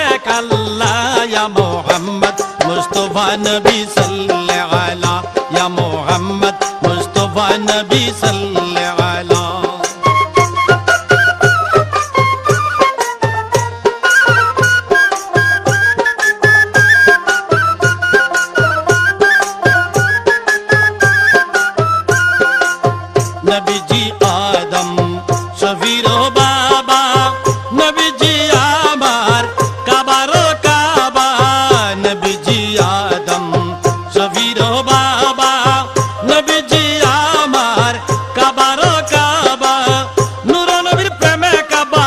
এক আল্লাহ ইয়া মুহাম্মদ মুস্তাফা নবী সাল্লাল্লাহু আলা ইয়া মুহাম্মদ মুস্তাফা নবী সাল্লাল্লাহু আলা নবীজি আদম শফির বাবা নবীজি আমার কাবার কাবা নবীজি আদম শফির বাবা নবীজি আমার কাবার কাবা নূর নবীর প্রেমে কাবা